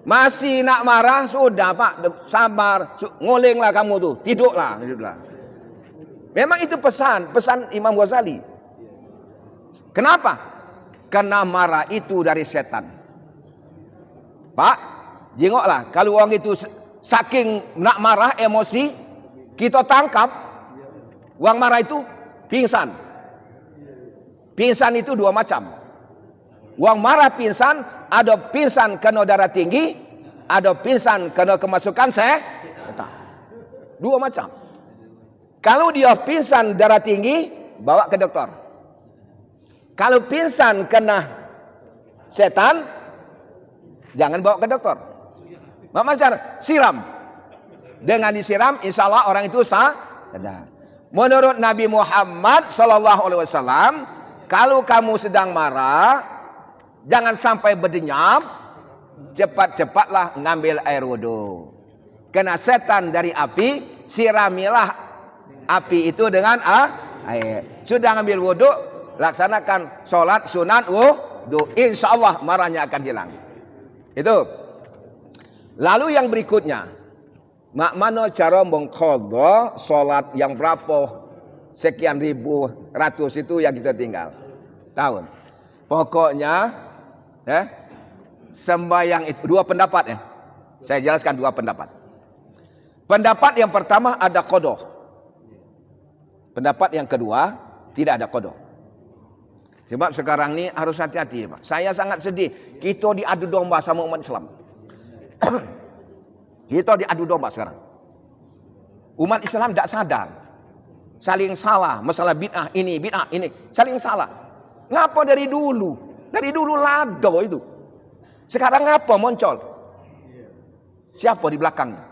Masih nak marah, sudah pak sabar, ngulinglah kamu tuh, tidurlah. Memang itu pesan Imam Ghazali. Kenapa? Karena marah itu dari setan. Pak, jengoklah, kalau orang itu saking nak marah, emosi, kita tangkap, uang marah itu pingsan. Pingsan itu 2 macam. Uang marah pingsan, ada pingsan kena darah tinggi, ada pingsan kena kemasukan setan. 2 macam. Kalau dia pingsan darah tinggi, bawa ke dokter. Kalau pingsan kena setan, jangan bawa ke dokter. Macam siram. Dengan disiram, insya Allah orang itu sadar. Menurut Nabi Muhammad SAW, kalau kamu sedang marah, jangan sampai berdenyam, cepat-cepatlah ngambil air wudu. Kena setan dari api, siramilah api itu dengan air. Sudah ngambil wudu, laksanakan sholat sunat wudu. Insya Allah marahnya akan hilang. Itu. Lalu yang berikutnya, mana cara mengqadha sholat yang berapa sekian ribu ratus itu yang kita tinggal tahun. Pokoknya sembahyang itu 2 pendapat Saya jelaskan 2 pendapat. Pendapat yang pertama ada qadha. Pendapat yang kedua tidak ada qadha. Sebab sekarang ini harus hati-hati, Pak. Saya sangat sedih. Kita diadu domba sama umat Islam. Kita diadu domba sekarang. Umat Islam tidak sadar. Saling salah. Masalah bid'ah ini, saling salah. Ngapa dari dulu? Dari dulu lado itu. Sekarang ngapa muncul? Siapa di belakangnya?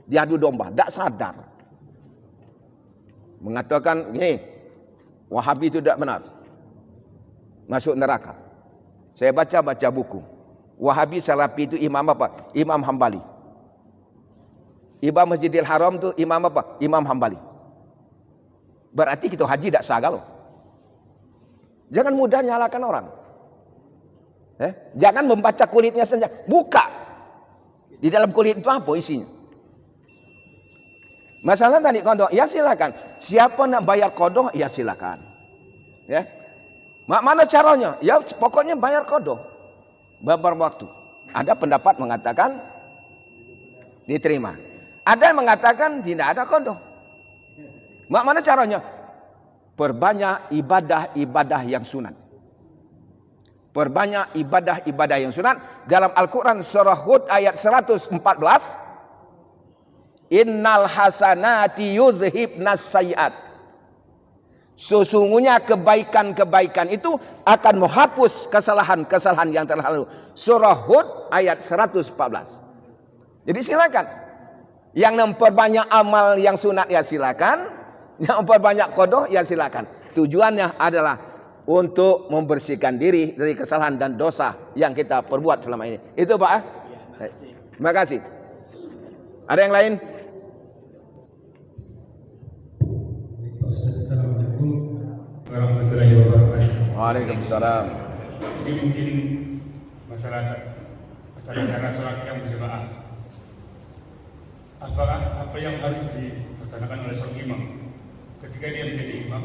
diadu domba, tidak sadar. Mengatakan, nih, Wahabi itu tidak benar. Masuk neraka. Saya baca buku. Wahabi Salafi itu imam apa? Imam Hambali. Imam Masjidil Haram itu imam apa? Imam Hambali. Berarti kita haji tidak sah kalau. Jangan mudah nyalakan orang. Jangan membaca kulitnya saja. Buka. Di dalam kulit itu apa isinya? Masalah tadi kodok, ya silakan. Siapa nak bayar kodok, ya silakan. Ya. Mana caranya? Ya pokoknya bayar kodok. Beberapa waktu. Ada pendapat mengatakan diterima. Ada yang mengatakan tidak ada kodok. Mana caranya? Perbanyak ibadah-ibadah yang sunat. Perbanyak ibadah-ibadah yang sunat. Dalam Al-Quran surah Hud ayat 114. Innal hasanati yudhibnas sayiat. Sesungguhnya kebaikan-kebaikan itu akan menghapus kesalahan-kesalahan yang telah lalu. Surah Hud ayat 114. Jadi silakan. Yang memperbanyak amal yang sunat ya silakan. Yang memperbanyak qada ya silakan. Tujuannya adalah untuk membersihkan diri dari kesalahan dan dosa yang kita perbuat selama ini. Itu Pak. Terima kasih. Ada yang lain? Assalamualaikum warahmatullahi wabarakatuh. Waalaikumsalam. Jadi mungkin masyarakat cara sholat yang berjamaah, apakah apa yang harus dilaksanakan oleh seorang imam ketika dia menjadi imam?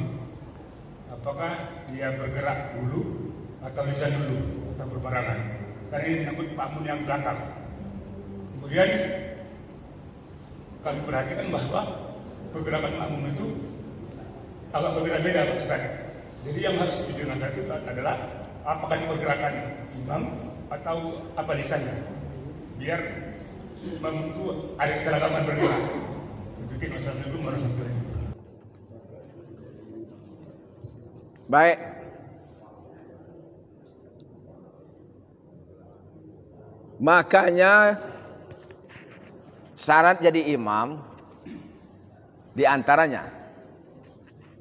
Apakah dia bergerak dulu atau lisan dulu atau berbarengan? Karena ini menyangkut makmum yang belakang. Kemudian kami perhatikan bahwa pergerakan makmum itu agak berbeda-beda Pak Ustaz. Jadi yang harus didengarkan itu adalah apakah itu pergerakan imam atau apa lisannya, biar imam itu ada keseragaman bergerak. Begitu. Wassalamualaikum warahmatullahi wabarakatuh. Baik. Makanya syarat jadi imam di antaranya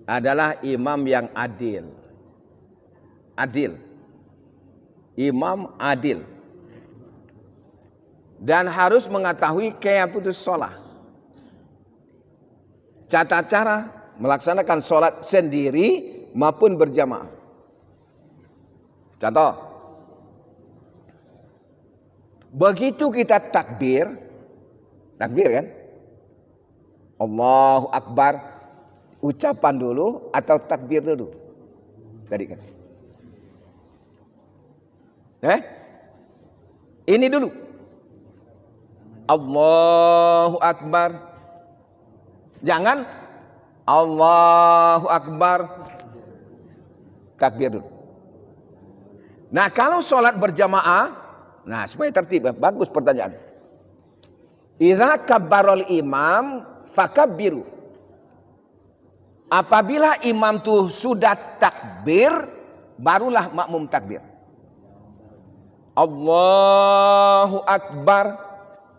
adalah imam yang adil. Adil. Imam adil. Dan harus mengetahui putus sholat. Tata cara melaksanakan sholat sendiri maupun berjamaah. Contoh. Begitu kita takbir. Takbir kan? Allahu Akbar. Ucapan dulu atau takbir dulu? Tadi kan. Ini dulu. Allahu Akbar. Jangan Allahu Akbar. Takbir dulu. Nah, kalau sholat berjamaah, nah supaya tertib, bagus pertanyaan. Idza kabbarul imam fakabbiru. Apabila imam tu sudah takbir, barulah makmum takbir. Allahu Akbar.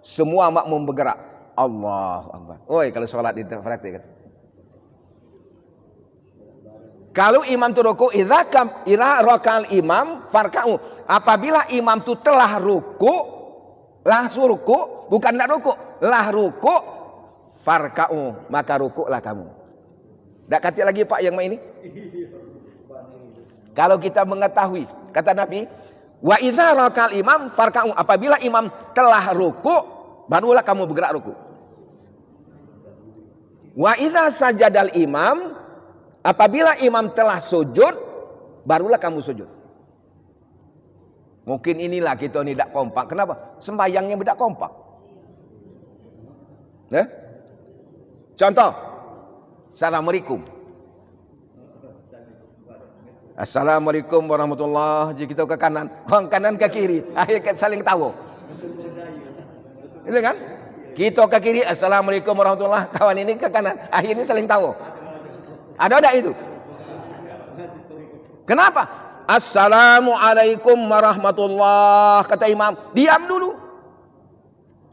Semua makmum bergerak. Allahu Akbar. Oi, kalau sholat itu praktik kan. Kalau imam tu ruku, idza raka'al imam farka'u. Apabila imam tu telah ruku, bukan nak ruku, lah ruku, farka'u, maka rukuklah kamu. Tak kata lagi Pak yang main ini? Kalau kita mengetahui, kata Nabi, wa idza raka'al imam farka'u. Apabila imam telah ruku, barulah kamu bergerak ruku. Wa idza sajadal imam, apabila imam telah sujud, barulah kamu sujud. Mungkin inilah kita ni tak kompak. Kenapa? Sembayangnya tidak kompak. Contoh. Assalamualaikum. Assalamualaikum warahmatullahi. Jadi kita ke kanan, orang kanan ke kiri. Akhirnya saling tahu. Itu kan? Kita ke kiri, Assalamualaikum warahmatullahi. Kawan ini ke kanan. Akhirnya saling tahu. Ada tak itu? Kenapa? Assalamualaikum warahmatullahi, kata imam. Diam dulu.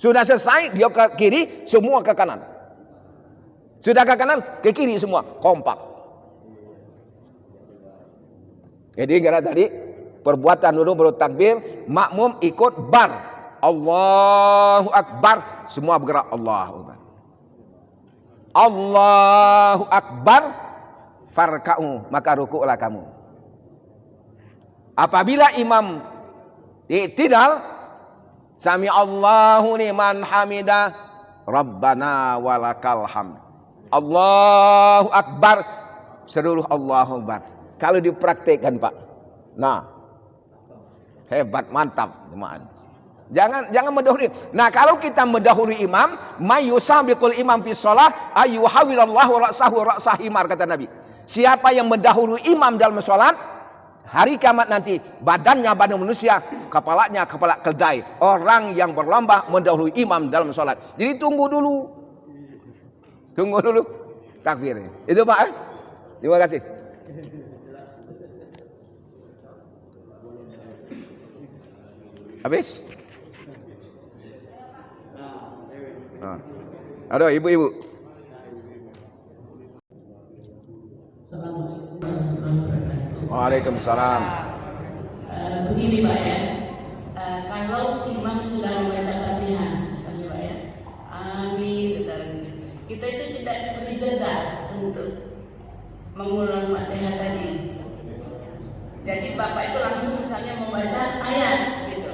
Sudah selesai, dia ke kiri, semua ke kanan. Sudah ke kanan, ke kiri semua, kompak. Jadi kira tadi, perbuatan dulu baru takbir, makmum ikut bar. Allahu Akbar, semua bergerak Allahu Akbar. Allahu Akbar, farka'u, maka rukuklah kamu. Apabila imam i'tidal, sami Allahu liman hamidah, Rabbana walakal hamd. Allahu Akbar, seluruh Allahu Akbar. Kalau dipraktikkan Pak, nah hebat, mantap teman. Jangan mendahului. Nah kalau kita mendahului imam, mayusabiqul imam fi shalah ayyuhawilallahu ra'sahu ra'sah himar, kata Nabi. Siapa yang mendahului imam dalam salat, hari kiamat nanti badannya badan manusia, kepalanya kepala keldai. Orang yang berlomba mendahului imam dalam salat. Jadi tunggu dulu takbirnya. Itu Pak. Terima kasih. Habis? Aduh, ibu-ibu. Waalaikumsalam. Begini Pak ya, kalau imam sudah membaca Fatihah, misalnya Pak ya, amin, kita itu tidak diberi jeda untuk mengulang Fatihah tadi. Jadi Bapak itu langsung misalnya membaca ayat gitu.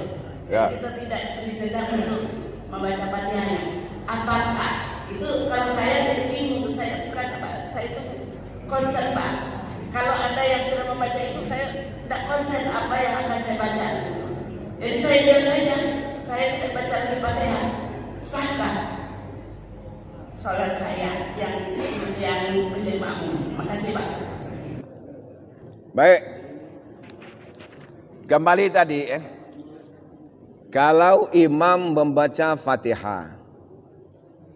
Ya. Kita tidak diberi jeda untuk membaca Fatihahnya. Apakah itu, kalau saya jadi bingung, saya bukan Pak, saya itu konsen Pak. Kalau ada yang sudah membaca itu, saya tidak konsen apa yang akan saya baca. Jadi saya diam saja, saya tidak baca lagi Fatihah. Sahkah salat saya yang menjadi makmum? Makasih Pak. Baik. Kembali tadi kalau imam membaca Fatihah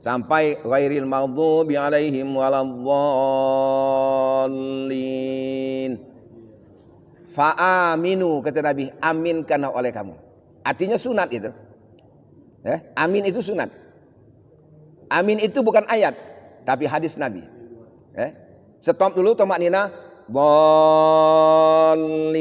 sampai ghairil maghdubi alaihim waladdallin, fa'aminu, kata Nabi, aminkanlah oleh kamu. Artinya sunat itu. Amin itu sunat. Amin itu bukan ayat, tapi hadis Nabi. Stop dulu, tomak nina. Dallin.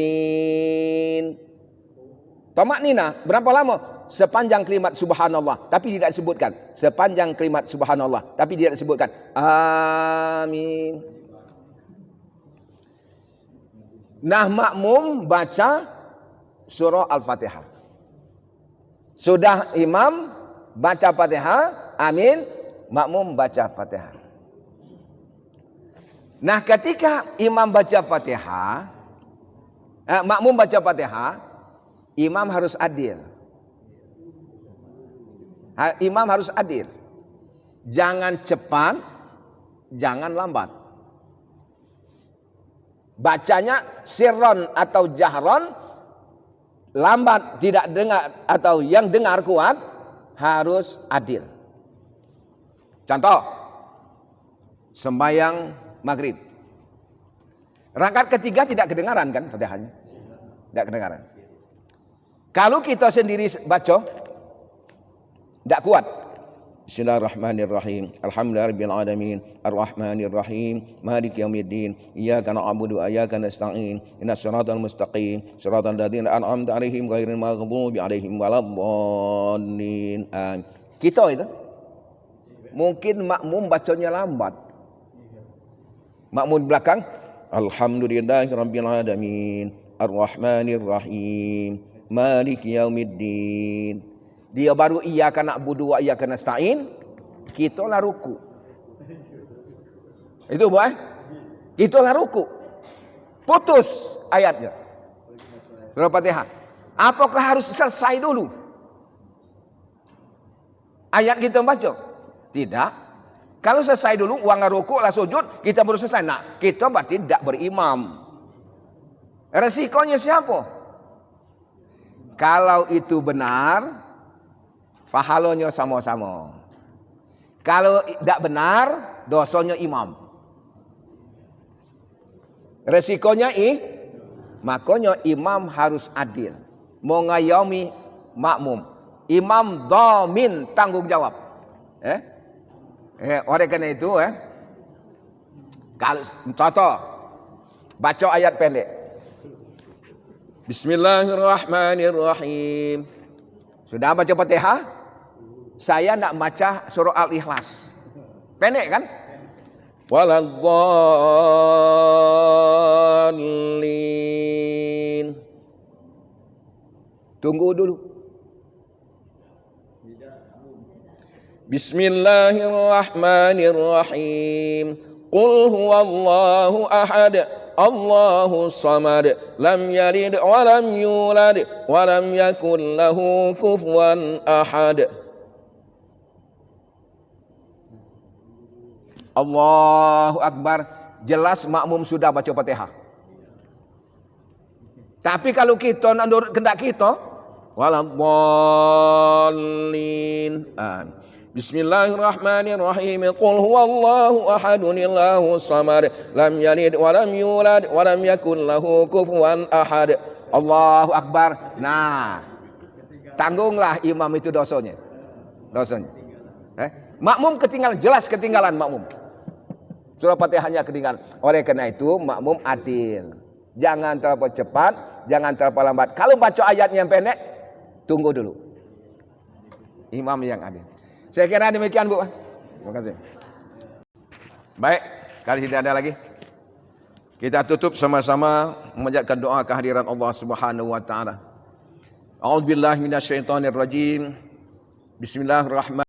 Tomak nina, berapa lama? Sepanjang kalimat subhanallah, tapi tidak disebutkan. Sepanjang kalimat subhanallah, tapi tidak disebutkan. Amin. Nah, makmum baca surah Al-Fatihah. Sudah imam baca Fatihah, amin, makmum baca Fatihah. Nah, ketika imam baca Fatihah, makmum baca Fatihah, imam harus adil. Imam harus adil. Jangan cepat, jangan lambat. Bacanya sirron atau jahron, lambat tidak dengar atau yang dengar kuat, harus adil. Contoh, sembahyang maghrib. Rakaat ketiga tidak kedengaran kan Fatihahnya? Tidak kedengaran. Kalau kita sendiri baca, tidak kuat. Bismillahirrahmanirrahim. Alhamdulillahirabbil alamin. Arrahmanirrahim. Maliki yaumiddin. Iyyaka na'budu wa iyyaka nasta'in. Ihdinas siratal mustaqim. Siratal ladzina an'amta 'alaihim ghairil maghdubi 'alaihim waladdallin. Kita itu mungkin makmum bacanya lambat. Makmum di belakang, Alhamdulillahirabbil alamin. Arrahmanirrahim. Maliki yaumiddin. Dia baru iyyaka na'budu wa iyyaka nasta'in, kitalah ruku. Itu boleh? Kitalah ruku. Putus ayatnya. Surah Fatihah. Apakah harus selesai dulu ayat kita baca? Tidak. Kalau selesai dulu, uang ruku lah sujud, kita baru selesai. Nah, kita berarti tidak berimam. Resikonya siapa? Kalau itu benar, pahalanya sama-sama. Kalau tidak benar, dosanya imam. Resikonya makanya imam harus adil. Mengayomi makmum. Imam dhamin, tanggung jawab. Oleh karena itu, kalau contoh baca ayat pendek. Bismillahirrahmanirrahim. Sudah baca Fatihah? Saya nak baca surah Al-Ikhlas. Pendek kan? Waladhdallin. Tunggu dulu. Bismillahirrahmanirrahim. Qul huwallahu ahad, Allahu samad, lam yalid wa lam yulad wa lam yakul lahu kufuwan ahad. Allahu Akbar. Jelas makmum sudah baca Fatihah. Tapi kalau kita nak nurut kehendak kita, waladhdallin. Bismillahirrahmanirrahim. Qul huwallahu ahadun, Allahu samad, lam yalid wa lam yulad wa lam yakul lahu kufuwan ahad. Allahu Akbar. Nah, tanggunglah imam itu dosanya. Makmum ketinggalan, jelas ketinggalan makmum. Surah Fatihahnya ketinggalan. Oleh karena itu makmum adil. Jangan terlalu cepat, jangan terlalu lambat. Kalau baca ayat yang pendek, tunggu dulu. Imam yang adil. Saya kira demikian, Bu. Terima kasih. Baik, kalau tidak ada lagi, kita tutup sama-sama memanjatkan doa kehadiran Allah Subhanahu wa taala. A'udzubillahi minasyaitonirrajim. Bismillahirrahmanirrahim.